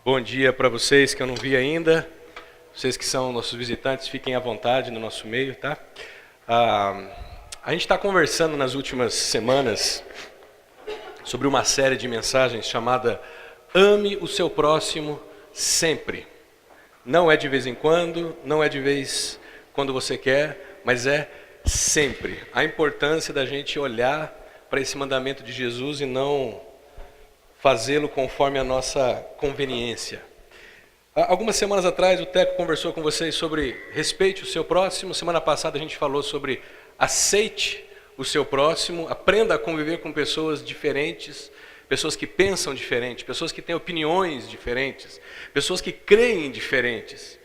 Bom dia para vocês que eu não vi ainda. Vocês que são nossos visitantes, fiquem à vontade no nosso meio, tá? A gente está conversando nas últimas semanas sobre uma série de mensagens chamada Ame o seu próximo sempre. Não é de vez em quando, não é de vez quando você quer, mas é sempre. A importância da gente olhar para esse mandamento de Jesus e não fazê-lo conforme a nossa conveniência. Algumas semanas atrás o Teco conversou com vocês sobre respeite o seu próximo. Semana passada a gente falou sobre aceite o seu próximo, aprenda a conviver com pessoas diferentes, pessoas que pensam diferente, pessoas que têm opiniões diferentes, pessoas que creem diferentes,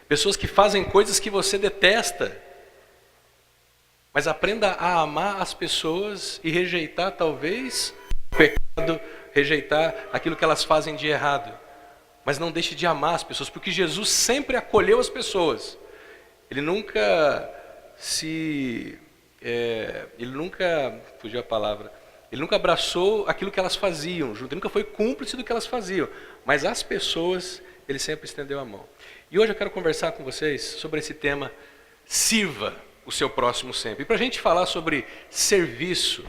pessoas que fazem coisas que você detesta. Mas aprenda a amar as pessoas e rejeitar talvez o pecado, rejeitar aquilo que elas fazem de errado. Mas não deixe de amar as pessoas, porque Jesus sempre acolheu as pessoas. Ele nunca fugiu a palavra, ele nunca abraçou aquilo que elas faziam, ele nunca foi cúmplice do que elas faziam, mas as pessoas, ele sempre estendeu a mão. E hoje eu quero conversar com vocês sobre esse tema, sirva o seu próximo sempre. E para a gente falar sobre serviço,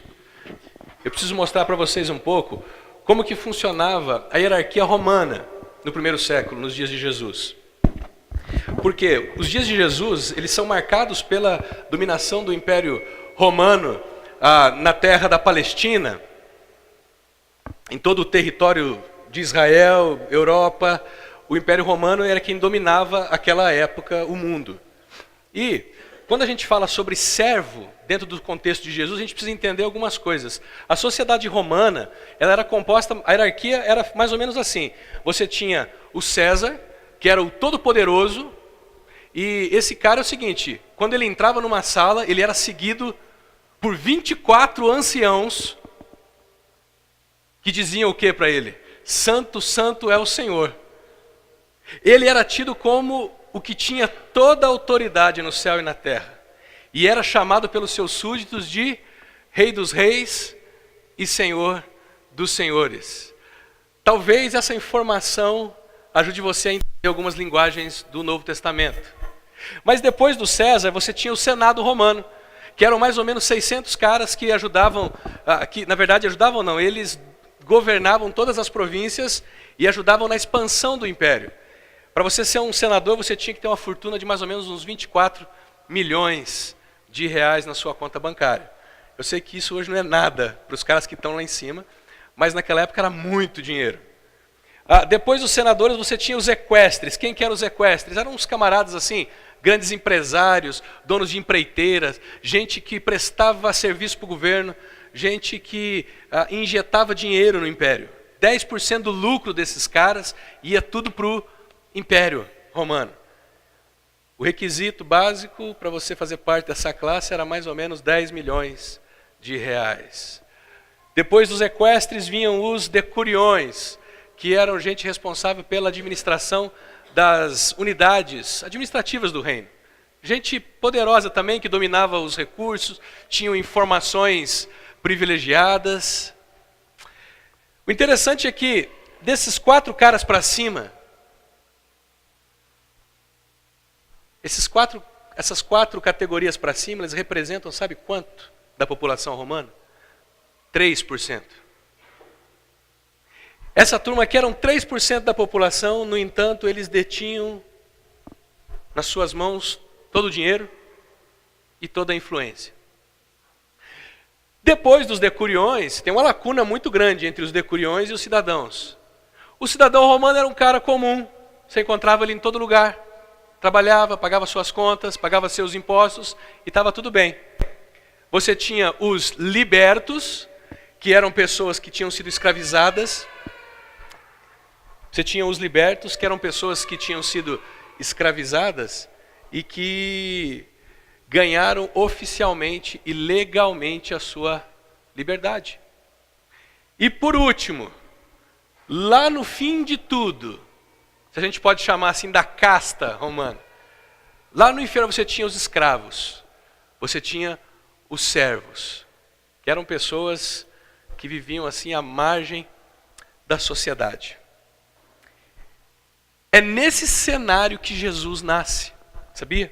eu preciso mostrar para vocês um pouco como que funcionava a hierarquia romana no primeiro século, nos dias de Jesus. Porque os dias de Jesus, eles são marcados pela dominação do Império Romano na terra da Palestina, em todo o território de Israel, Europa. O Império Romano era quem dominava aquela época o mundo. E quando a gente fala sobre servo, dentro do contexto de Jesus, a gente precisa entender algumas coisas. A sociedade romana, ela era composta, a hierarquia era mais ou menos assim. Você tinha o César, que era o todo-poderoso, e esse cara é o seguinte, quando ele entrava numa sala, ele era seguido por 24 anciãos, que diziam o que para ele? Santo, santo é o Senhor. Ele era tido como o que tinha toda a autoridade no céu e na terra. E era chamado pelos seus súditos de Rei dos Reis e Senhor dos Senhores. Talvez essa informação ajude você a entender algumas linguagens do Novo Testamento. Mas depois do César, você tinha o Senado romano, que eram mais ou menos 600 caras que ajudavam, que na verdade ajudavam não, eles governavam todas as províncias e ajudavam na expansão do império. Para você ser um senador, você tinha que ter uma fortuna de mais ou menos uns 24 milhões de reais na sua conta bancária. Eu sei que isso hoje não é nada para os caras que estão lá em cima, mas naquela época era muito dinheiro. Depois dos senadores, você tinha os equestres. Quem que eram os equestres? Eram uns camaradas assim, grandes empresários, donos de empreiteiras, gente que prestava serviço para o governo, gente que injetava dinheiro no império. 10% do lucro desses caras ia tudo para o Império Romano. O requisito básico para você fazer parte dessa classe era mais ou menos 10 milhões de reais. Depois dos equestres vinham os decuriões, que eram gente responsável pela administração das unidades administrativas do reino. Gente poderosa também, que dominava os recursos, tinham informações privilegiadas. O interessante é que, desses 4 caras para cima, essas quatro categorias para cima, eles representam, sabe quanto da população romana? 3%. Essa turma aqui eram 3% da população, no entanto, eles detinham nas suas mãos todo o dinheiro e toda a influência. Depois dos decuriões, tem uma lacuna muito grande entre os decuriões e os cidadãos. O cidadão romano era um cara comum, você encontrava ele em todo lugar. Trabalhava, pagava suas contas, pagava seus impostos e estava tudo bem. Você tinha os libertos, que eram pessoas que tinham sido escravizadas. Você tinha os libertos, que eram pessoas que tinham sido escravizadas e que ganharam oficialmente e legalmente a sua liberdade. E por último, lá no fim de tudo, se a gente pode chamar assim da casta romana, lá no inferno você tinha os escravos, você tinha os servos, que eram pessoas que viviam assim à margem da sociedade. É nesse cenário que Jesus nasce, sabia?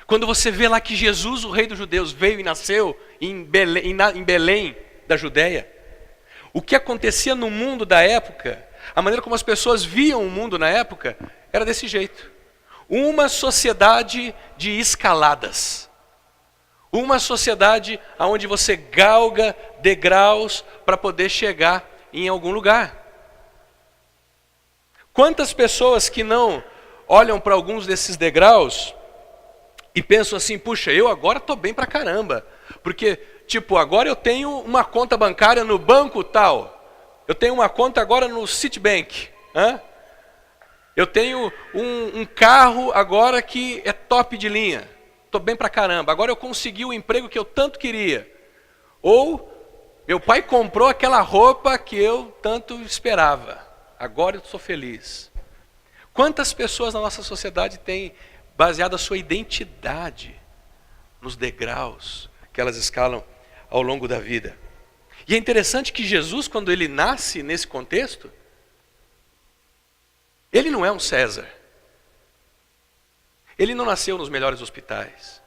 Quando você vê lá que Jesus, o rei dos judeus, veio e nasceu em Belém da Judéia, o que acontecia no mundo da época, a maneira como as pessoas viam o mundo na época, era desse jeito. Uma sociedade de escaladas. Uma sociedade onde você galga degraus para poder chegar em algum lugar. Quantas pessoas que não olham para alguns desses degraus e pensam assim, puxa, eu agora estou bem pra caramba. Porque, tipo, agora eu tenho uma conta bancária no banco tal. Eu tenho uma conta agora no Citibank. Eu tenho um carro agora que é top de linha. Estou bem pra caramba. Agora eu consegui o emprego que eu tanto queria. Ou meu pai comprou aquela roupa que eu tanto esperava. Agora eu sou feliz. Quantas pessoas na nossa sociedade têm baseado a sua identidade nos degraus que elas escalam ao longo da vida? E é interessante que Jesus, quando ele nasce nesse contexto, ele não é um César. Ele não nasceu nos melhores hospitais.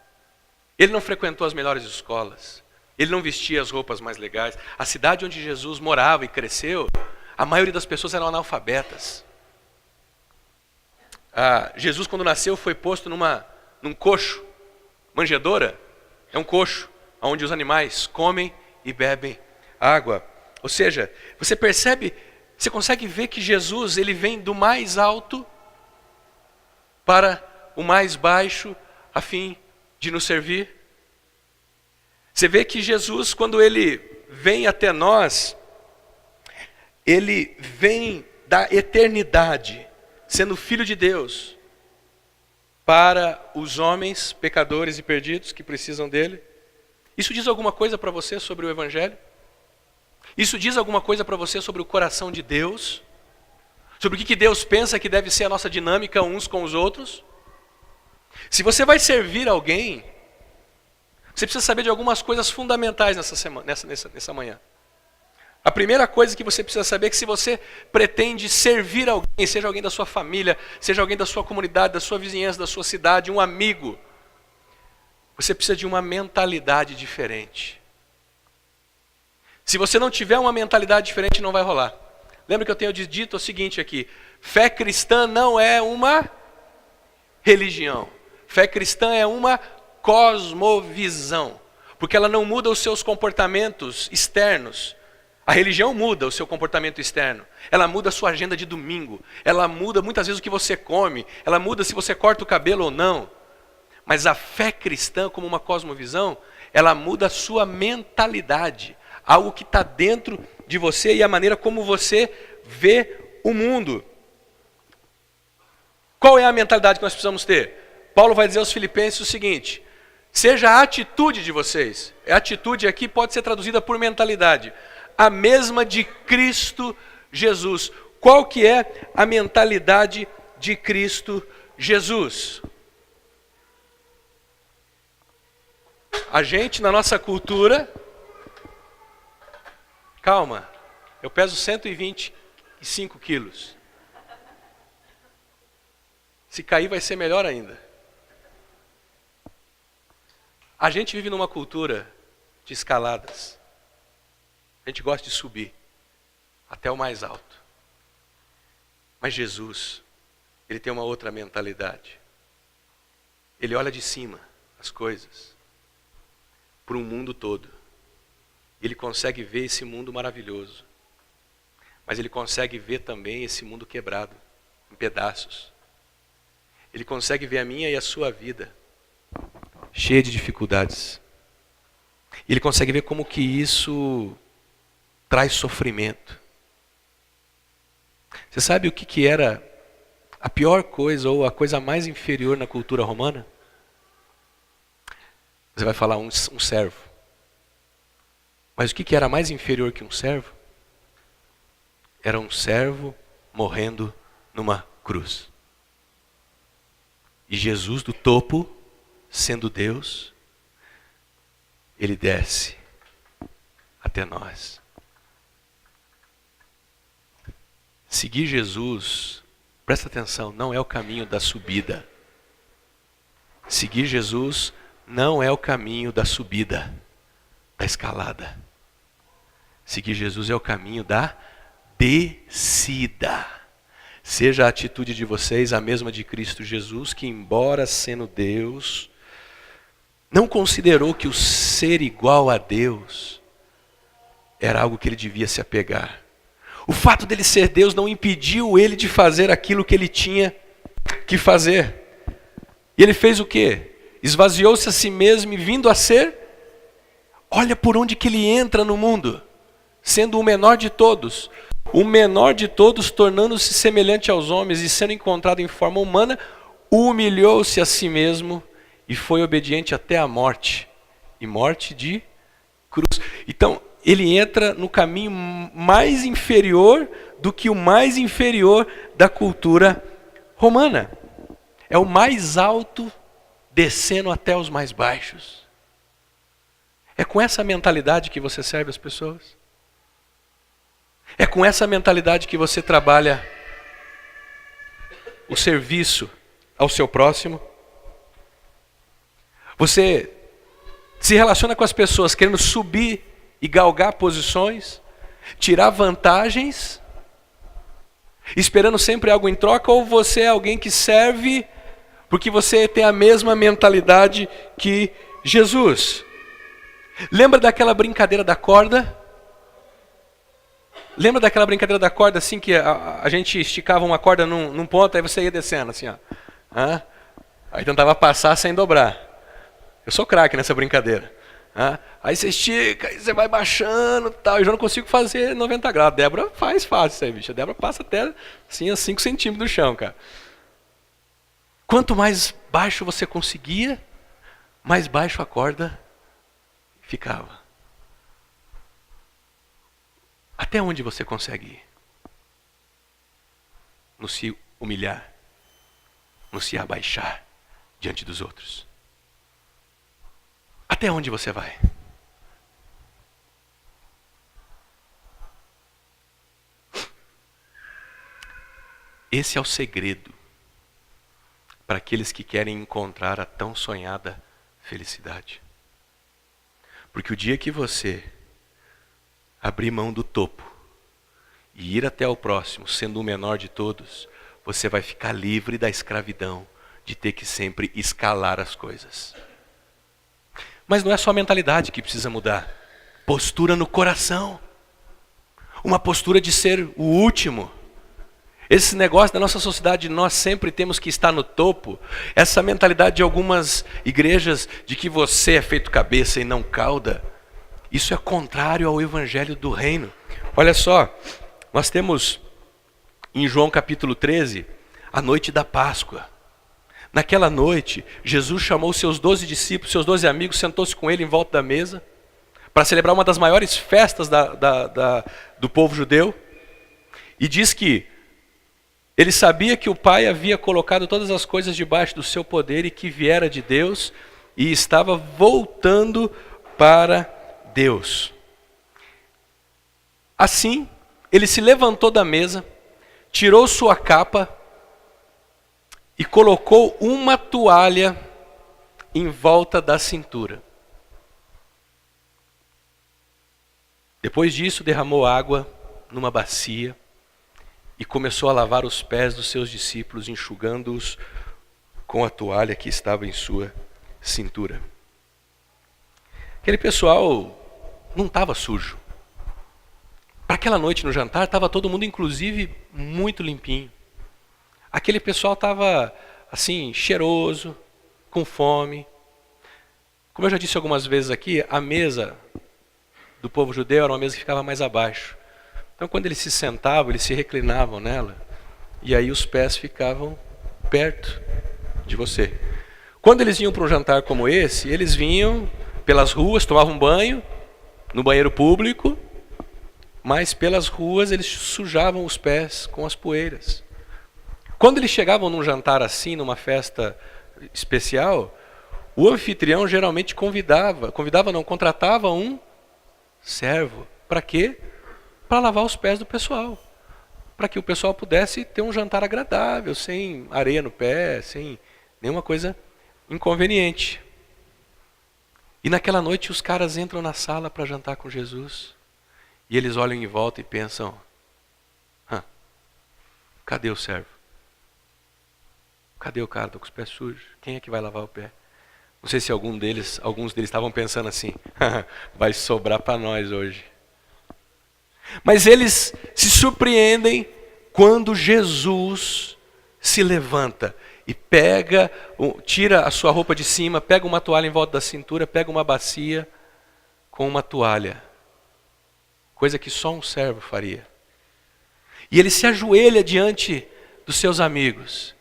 Ele não frequentou as melhores escolas. Ele não vestia as roupas mais legais. A cidade onde Jesus morava e cresceu, a maioria das pessoas eram analfabetas. Jesus, quando nasceu, foi posto num coxo. Manjedoura é um coxo, onde os animais comem e bebem água. Ou seja, você percebe, você consegue ver que Jesus, ele vem do mais alto para o mais baixo, a fim de nos servir. Você vê que Jesus, quando ele vem até nós, ele vem da eternidade, sendo Filho de Deus, para os homens pecadores e perdidos que precisam dele. Isso diz alguma coisa para você sobre o Evangelho? Isso diz alguma coisa para você sobre o coração de Deus? Sobre o que Deus pensa que deve ser a nossa dinâmica uns com os outros? Se você vai servir alguém, você precisa saber de algumas coisas fundamentais nessa manhã. A primeira coisa que você precisa saber é que se você pretende servir alguém, seja alguém da sua família, seja alguém da sua comunidade, da sua vizinhança, da sua cidade, um amigo, você precisa de uma mentalidade diferente. Se você não tiver uma mentalidade diferente, não vai rolar. Lembra que eu tenho dito o seguinte aqui: fé cristã não é uma religião. Fé cristã é uma cosmovisão, porque ela não muda os seus comportamentos externos. A religião muda o seu comportamento externo, ela muda a sua agenda de domingo, ela muda muitas vezes o que você come, ela muda se você corta o cabelo ou não. Mas a fé cristã, como uma cosmovisão, ela muda a sua mentalidade, algo que está dentro de você e a maneira como você vê o mundo. Qual é a mentalidade que nós precisamos ter? Paulo vai dizer aos Filipenses o seguinte: seja a atitude de vocês. A atitude aqui pode ser traduzida por mentalidade. A mesma de Cristo Jesus. Qual que é a mentalidade de Cristo Jesus? A gente, na nossa cultura, calma, eu peso 125 quilos. Se cair vai ser melhor ainda. A gente vive numa cultura de escaladas. A gente gosta de subir até o mais alto. Mas Jesus, ele tem uma outra mentalidade. Ele olha de cima as coisas, para um mundo todo. Ele consegue ver esse mundo maravilhoso. Mas ele consegue ver também esse mundo quebrado, em pedaços. Ele consegue ver a minha e a sua vida cheia de dificuldades. Ele consegue ver como que isso traz sofrimento. Você sabe o que era a pior coisa ou a coisa mais inferior na cultura romana? Você vai falar um servo. Mas o que era mais inferior que um servo? Era um servo morrendo numa cruz. E Jesus do topo, sendo Deus, ele desce até nós. Seguir Jesus Presta atenção, não é o caminho da subida. Seguir Jesus não é o caminho da subida, da escalada. Seguir Jesus é o caminho da descida. Seja a atitude de vocês a mesma de Cristo Jesus, que embora sendo Deus, não considerou que o ser igual a Deus era algo que ele devia se apegar. O fato dele ser Deus não impediu ele de fazer aquilo que ele tinha que fazer. E ele fez o quê? Esvaziou-se a si mesmo e vindo a ser, olha por onde que ele entra no mundo, sendo o menor de todos. O menor de todos, tornando-se semelhante aos homens e sendo encontrado em forma humana, humilhou-se a si mesmo e foi obediente até a morte, e morte de cruz. Então, ele entra no caminho mais inferior do que o mais inferior da cultura romana. É o mais alto descendo até os mais baixos. É com essa mentalidade que você serve as pessoas? É com essa mentalidade que você trabalha o serviço ao seu próximo? Você se relaciona com as pessoas querendo subir e galgar posições, tirar vantagens, esperando sempre algo em troca, ou você é alguém que serve porque você tem a mesma mentalidade que Jesus? Lembra daquela brincadeira da corda? Lembra daquela brincadeira da corda, assim, que a gente esticava uma corda num ponto, aí você ia descendo, assim, ó. Aí tentava passar sem dobrar. Eu sou craque nessa brincadeira. Aí você estica, aí você vai baixando e tal. Eu já não consigo fazer 90 graus. A Débora faz fácil isso aí, bicho. A Débora passa até, assim, a 5 centímetros do chão, cara. Quanto mais baixo você conseguia, mais baixo a corda ficava. Até onde você consegue ir? No se humilhar, no se abaixar diante dos outros. Até onde você vai? Esse é o segredo para aqueles que querem encontrar a tão sonhada felicidade. Porque o dia que você abrir mão do topo e ir até o próximo, sendo o menor de todos, você vai ficar livre da escravidão de ter que sempre escalar as coisas. Mas não é só a mentalidade que precisa mudar. Postura no coração. Uma postura de ser o último. Esse negócio da nossa sociedade, nós sempre temos que estar no topo. Essa mentalidade de algumas igrejas de que você é feito cabeça e não cauda. Isso é contrário ao evangelho do reino. Olha só, nós temos em João capítulo 13, a noite da Páscoa. Naquela noite, Jesus chamou seus 12 discípulos, seus 12 amigos, sentou-se com ele em volta da mesa, para celebrar uma das maiores festas do povo judeu. E diz que ele sabia que o Pai havia colocado todas as coisas debaixo do seu poder e que viera de Deus e estava voltando para Deus. Assim, ele se levantou da mesa, tirou sua capa e colocou uma toalha em volta da cintura. Depois disso, derramou água numa bacia e começou a lavar os pés dos seus discípulos, enxugando-os com a toalha que estava em sua cintura. Aquele pessoal não estava sujo. Para aquela noite no jantar, estava todo mundo, inclusive, muito limpinho. Aquele pessoal estava, assim, cheiroso, com fome. Como eu já disse algumas vezes aqui, a mesa do povo judeu era uma mesa que ficava mais abaixo. Então, quando eles se sentavam, eles se reclinavam nela. E aí os pés ficavam perto de você. Quando eles vinham para um jantar como esse, eles vinham pelas ruas, tomavam banho, no banheiro público, mas pelas ruas eles sujavam os pés com as poeiras. Quando eles chegavam num jantar assim, numa festa especial, o anfitrião geralmente contratava um servo. Para quê? Para lavar os pés do pessoal. para que o pessoal pudesse ter um jantar agradável, sem areia no pé, sem nenhuma coisa inconveniente. E naquela noite os caras entram na sala para jantar com Jesus. E eles olham em volta e pensam, cadê o servo? Cadê o cara? Estou com os pés sujos. Quem é que vai lavar o pé? Não sei se alguns deles estavam pensando assim, vai sobrar para nós hoje. Mas eles se surpreendem quando Jesus se levanta e tira a sua roupa de cima, pega uma toalha em volta da cintura, pega uma bacia com uma toalha. Coisa que só um servo faria. E ele se ajoelha diante dos seus amigos.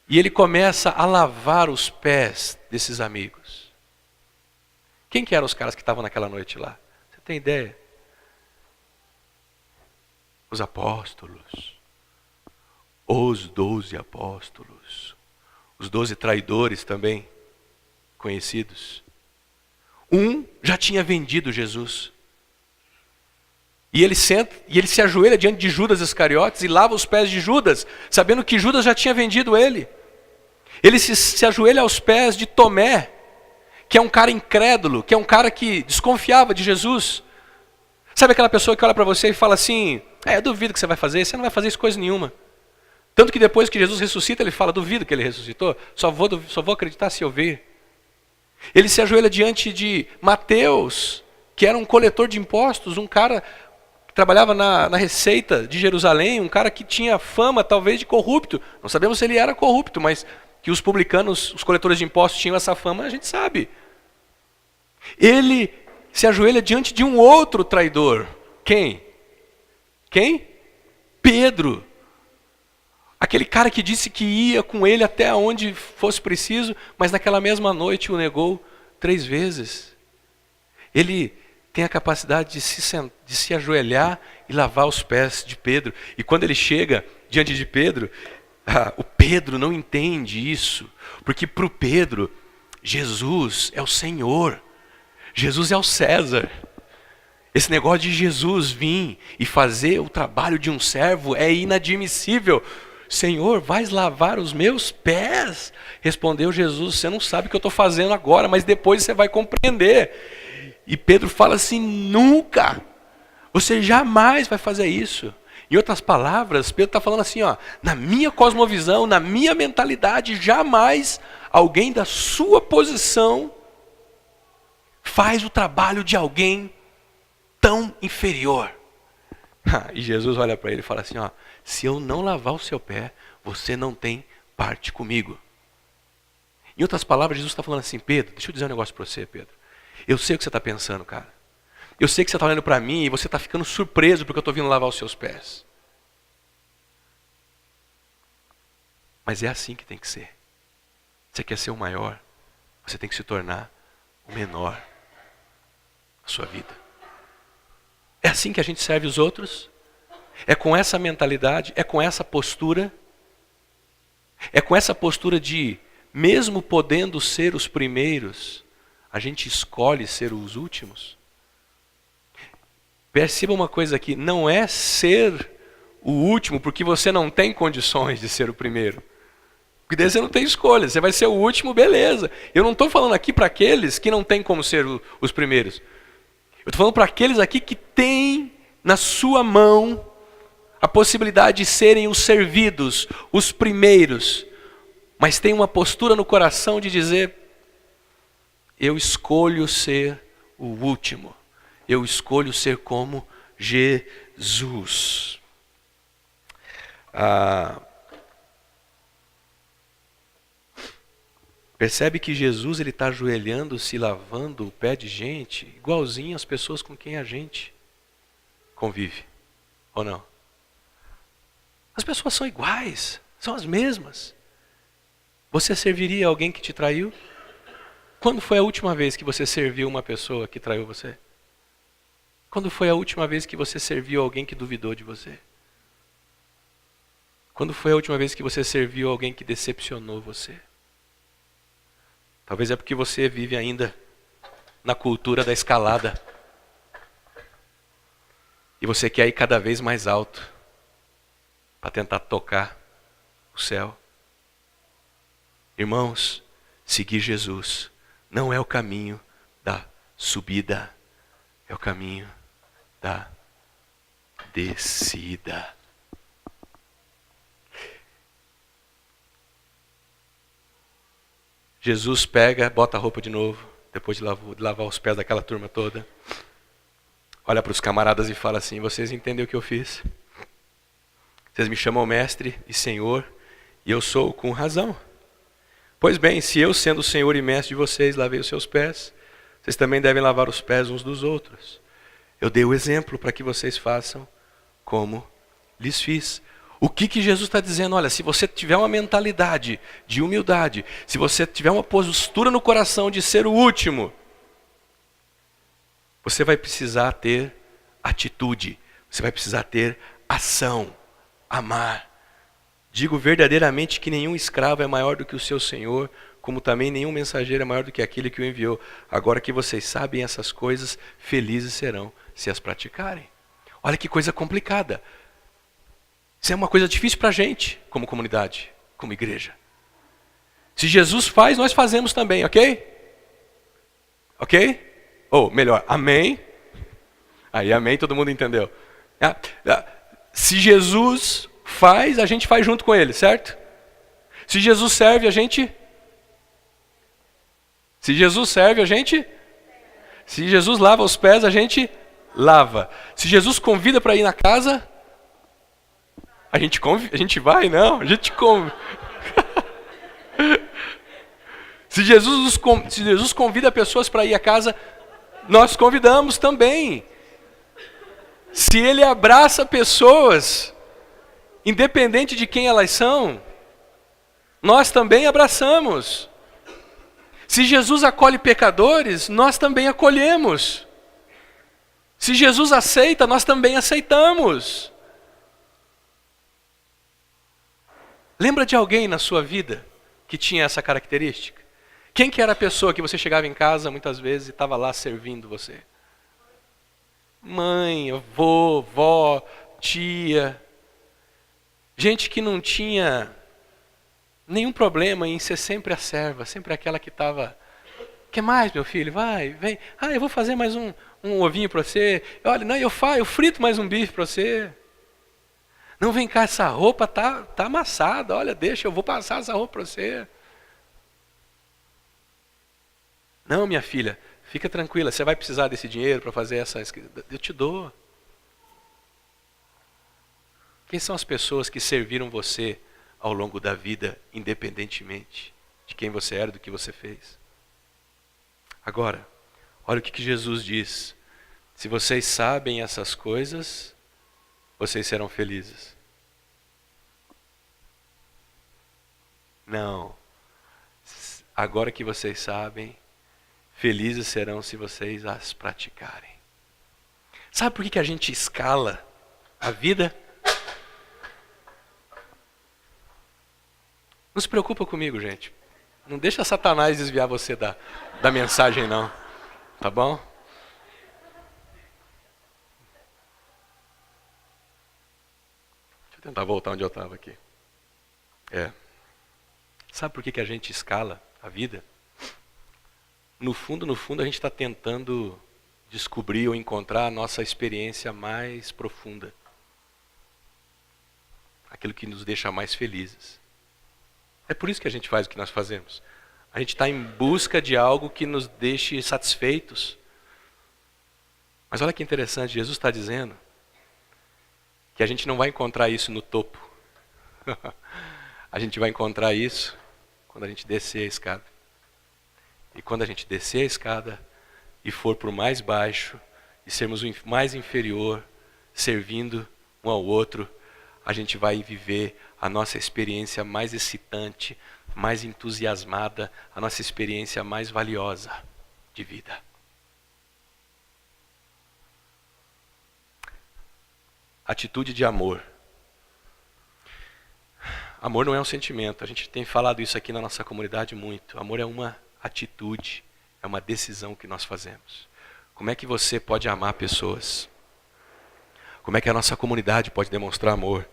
E ele começa a lavar os pés desses amigos. Quem que eram os caras que estavam naquela noite lá? Você tem ideia? Os apóstolos. Os 12 apóstolos. Os 12 traidores também conhecidos. Um já tinha vendido Jesus. E ele senta, e ele se ajoelha diante de Judas Iscariotes e lava os pés de Judas, sabendo que Judas já tinha vendido ele. Ele se ajoelha aos pés de Tomé, que é um cara incrédulo, que é um cara que desconfiava de Jesus. Sabe aquela pessoa que olha para você e fala assim, eu duvido que você vai fazer, você não vai fazer isso coisa nenhuma. Tanto que depois que Jesus ressuscita, ele fala, duvido que ele ressuscitou, só vou acreditar se eu ver. Ele se ajoelha diante de Mateus, que era um coletor de impostos, um cara que trabalhava na Receita de Jerusalém, um cara que tinha fama talvez de corrupto. Não sabemos se ele era corrupto, mas que os publicanos, os coletores de impostos tinham essa fama, a gente sabe. Ele se ajoelha diante de um outro traidor. Quem? Pedro. Aquele cara que disse que ia com ele até onde fosse preciso, mas naquela mesma noite o negou 3 vezes. Ele tem a capacidade de se ajoelhar e lavar os pés de Pedro. E quando ele chega diante de Pedro, o Pedro não entende isso. Porque para o Pedro, Jesus é o Senhor. Jesus é o César. Esse negócio de Jesus vir e fazer o trabalho de um servo é inadmissível. Senhor, vais lavar os meus pés? Respondeu Jesus, você não sabe o que eu estou fazendo agora, mas depois você vai compreender. E Pedro fala assim, nunca, você jamais vai fazer isso. Em outras palavras, Pedro está falando assim, na minha cosmovisão, na minha mentalidade, jamais alguém da sua posição faz o trabalho de alguém tão inferior. E Jesus olha para ele e fala assim, se eu não lavar o seu pé, você não tem parte comigo. Em outras palavras, Jesus está falando assim, Pedro, deixa eu dizer um negócio para você, Pedro. Eu sei o que você está pensando, cara. Eu sei que você está olhando para mim e você está ficando surpreso porque eu estou vindo lavar os seus pés. Mas é assim que tem que ser. Você quer ser o maior, você tem que se tornar o menor na sua vida. É assim que a gente serve os outros. É com essa mentalidade, é com essa postura. É com essa postura de, mesmo podendo ser os primeiros, a gente escolhe ser os últimos. Perceba uma coisa aqui, não é ser o último porque você não tem condições de ser o primeiro. Porque daí você não tem escolha, você vai ser o último, beleza. Eu não estou falando aqui para aqueles que não têm como ser os primeiros. Eu estou falando para aqueles aqui que têm na sua mão a possibilidade de serem os servidos, os primeiros. Mas tem uma postura no coração de dizer, eu escolho ser o último. Eu escolho ser como Jesus. Percebe que Jesus ele está ajoelhando, se lavando o pé de gente, igualzinho às pessoas com quem a gente convive, ou não? As pessoas são iguais, são as mesmas. Você serviria alguém que te traiu? Quando foi a última vez que você serviu uma pessoa que traiu você? Quando foi a última vez que você serviu alguém que duvidou de você? Quando foi a última vez que você serviu alguém que decepcionou você? Talvez é porque você vive ainda na cultura da escalada. E você quer ir cada vez mais alto. para tentar tocar o céu. Irmãos, seguir Jesus não é o caminho da subida, é o caminho da descida. Jesus pega, bota a roupa de novo, depois de lavar os pés daquela turma toda. Olha para os camaradas e fala assim: vocês entendem o que eu fiz? Vocês me chamam mestre e senhor, e eu sou com razão. Pois bem, se eu, sendo o senhor e mestre de vocês, lavei os seus pés, vocês também devem lavar os pés uns dos outros. Eu dei o exemplo para que vocês façam como lhes fiz. O que Jesus está dizendo? Olha, se você tiver uma mentalidade de humildade, se você tiver uma postura no coração de ser o último, você vai precisar ter atitude, você vai precisar ter ação, amar. Digo verdadeiramente que nenhum escravo é maior do que o seu senhor, como também nenhum mensageiro é maior do que aquele que o enviou. Agora que vocês sabem essas coisas, felizes serão se as praticarem. Olha que coisa complicada. Isso é uma coisa difícil para a gente, como comunidade, como igreja. Se Jesus faz, nós fazemos também, ok? Ok? Ou melhor, amém? Aí, amém, todo mundo entendeu. Se Jesus faz, a gente faz junto com ele, certo? Se Jesus serve, a gente... Se Jesus serve, a gente... Se Jesus lava os pés, a gente lava. Se Jesus convida para ir na casa... A gente vai? Não, a gente come. Se Jesus convida pessoas para ir à casa, nós convidamos também. Se ele abraça pessoas, independente de quem elas são, nós também abraçamos. Se Jesus acolhe pecadores, nós também acolhemos. Se Jesus aceita, nós também aceitamos. Lembra de alguém na sua vida que tinha essa característica? Quem que era a pessoa que você chegava em casa muitas vezes e estava lá servindo você? Mãe, avô, vó, tia. Gente que não tinha nenhum problema em ser sempre a serva, sempre aquela que estava... Quer mais, meu filho? Vai, vem. Eu vou fazer mais um ovinho para você. Olha, não, eu frito mais um bife para você. Não, vem cá, essa roupa tá amassada. Olha, deixa, eu vou passar essa roupa para você. Não, minha filha, fica tranquila, você vai precisar desse dinheiro para fazer essa... Eu te dou. Quem são as pessoas que serviram você ao longo da vida, independentemente de quem você era, do que você fez? Agora, olha o que Jesus diz. Se vocês sabem essas coisas, vocês serão felizes. Não. Agora que vocês sabem, felizes serão se vocês as praticarem. Sabe por que a gente escala a vida? Não se preocupa comigo, gente. Não deixa Satanás desviar você da mensagem, não. Tá bom? Deixa eu tentar voltar onde eu estava aqui. Sabe por que a gente escala a vida? No fundo, a gente está tentando descobrir ou encontrar a nossa experiência mais profunda. Aquilo que nos deixa mais felizes. É por isso que a gente faz o que nós fazemos. A gente está em busca de algo que nos deixe satisfeitos. Mas olha que interessante, Jesus está dizendo que a gente não vai encontrar isso no topo. A gente vai encontrar isso quando a gente descer a escada. E quando a gente descer a escada e for para o mais baixo e sermos o mais inferior, servindo um ao outro, a gente vai viver a nossa experiência mais excitante, mais entusiasmada, a nossa experiência mais valiosa de vida. Atitude de amor. Amor não é um sentimento, a gente tem falado isso aqui na nossa comunidade muito. Amor é uma atitude, é uma decisão que nós fazemos. Como é que você pode amar pessoas? Como é que a nossa comunidade pode demonstrar amor?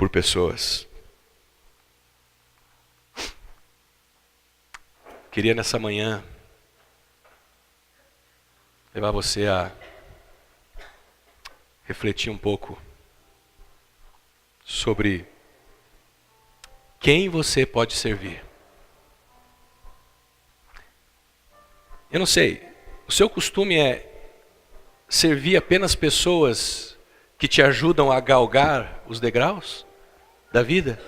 por pessoas. Queria nessa manhã levar você a refletir um pouco sobre quem você pode servir. Eu não sei, o seu costume é servir apenas pessoas que te ajudam a galgar os degraus da vida?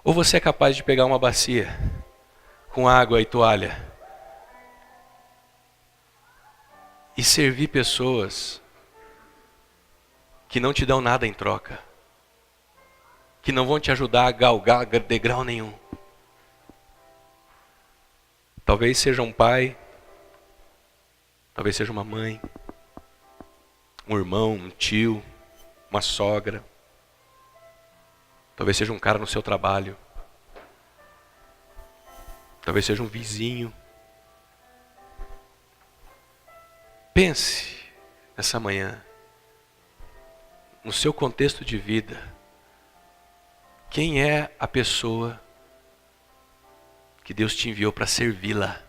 Ou você é capaz de pegar uma bacia com água e toalha e servir pessoas que não te dão nada em troca, que não vão te ajudar a galgar degrau nenhum? Talvez seja um pai, talvez seja uma mãe, um irmão, um tio, uma sogra. Talvez seja um cara no seu trabalho. Talvez seja um vizinho. Pense nessa manhã, no seu contexto de vida, quem é a pessoa que Deus te enviou para servi-la?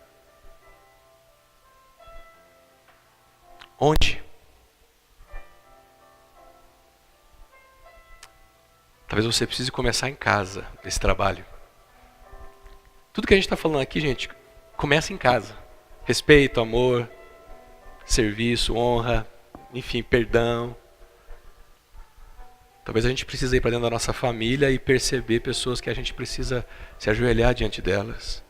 Onde? Talvez você precise começar em casa, nesse trabalho. Tudo que a gente está falando aqui, gente, começa em casa. Respeito, amor, serviço, honra, enfim, perdão. Talvez a gente precise ir para dentro da nossa família e perceber pessoas que a gente precisa se ajoelhar diante delas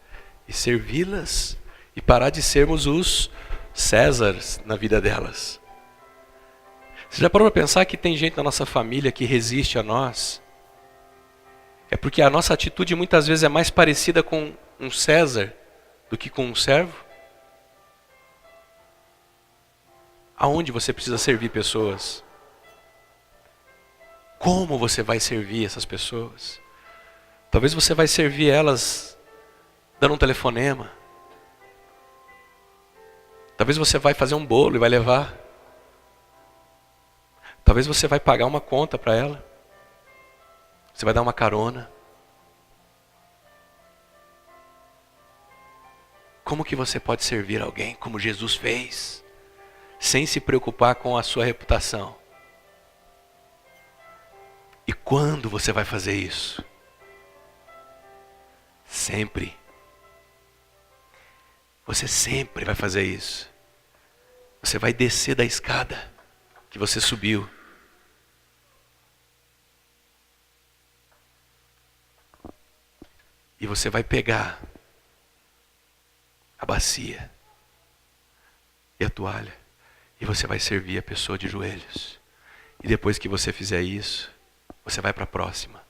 e servi-las e parar de sermos os Césares na vida delas. Você já parou para pensar que tem gente na nossa família que resiste a nós? É porque a nossa atitude muitas vezes é mais parecida com um César do que com um servo? Aonde você precisa servir pessoas? Como você vai servir essas pessoas? Talvez você vai servir elas dando um telefonema. Talvez você vai fazer um bolo e vai levar. Talvez você vai pagar uma conta para ela. Você vai dar uma carona. Como que você pode servir alguém como Jesus fez, sem se preocupar com a sua reputação? E quando você vai fazer isso? Sempre. Você sempre vai fazer isso. Você vai descer da escada que você subiu. E você vai pegar a bacia e a toalha. E você vai servir a pessoa de joelhos. E depois que você fizer isso, você vai para a próxima.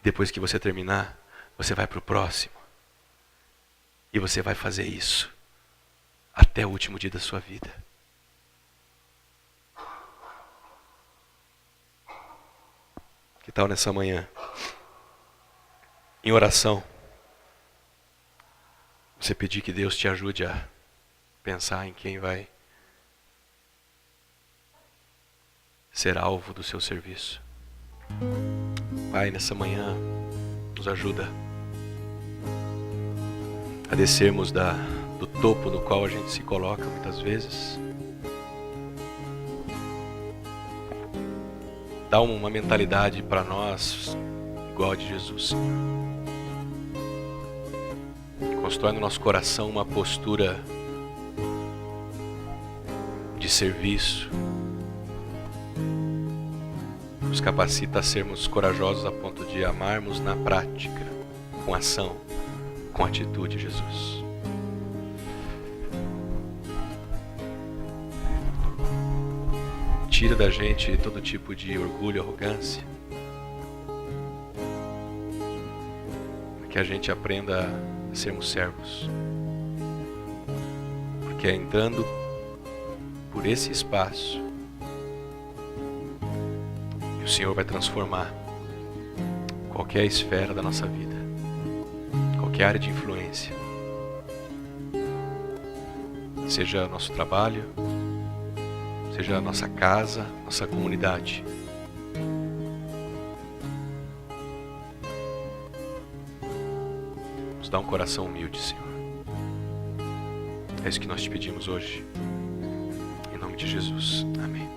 Depois que você terminar, você vai para o próximo. E você vai fazer isso até o último dia da sua vida. Que tal nessa manhã? Em oração, você pedir que Deus te ajude a pensar em quem vai ser alvo do seu serviço. Pai, nessa manhã, nos ajuda a descermos do topo no qual a gente se coloca muitas vezes. Dá uma mentalidade para nós igual a de Jesus. Constrói no nosso coração uma postura de serviço. Nos capacita a sermos corajosos a ponto de amarmos na prática, com ação, com atitude, Jesus. Tira da gente todo tipo de orgulho, arrogância. Que a gente aprenda a sermos servos. Porque é entrando por esse espaço que o Senhor vai transformar qualquer esfera da nossa vida, qualquer área de influência. Seja nosso trabalho, seja a nossa casa, nossa comunidade. Nos dá um coração humilde, Senhor. É isso que nós te pedimos hoje. Em nome de Jesus. Amém.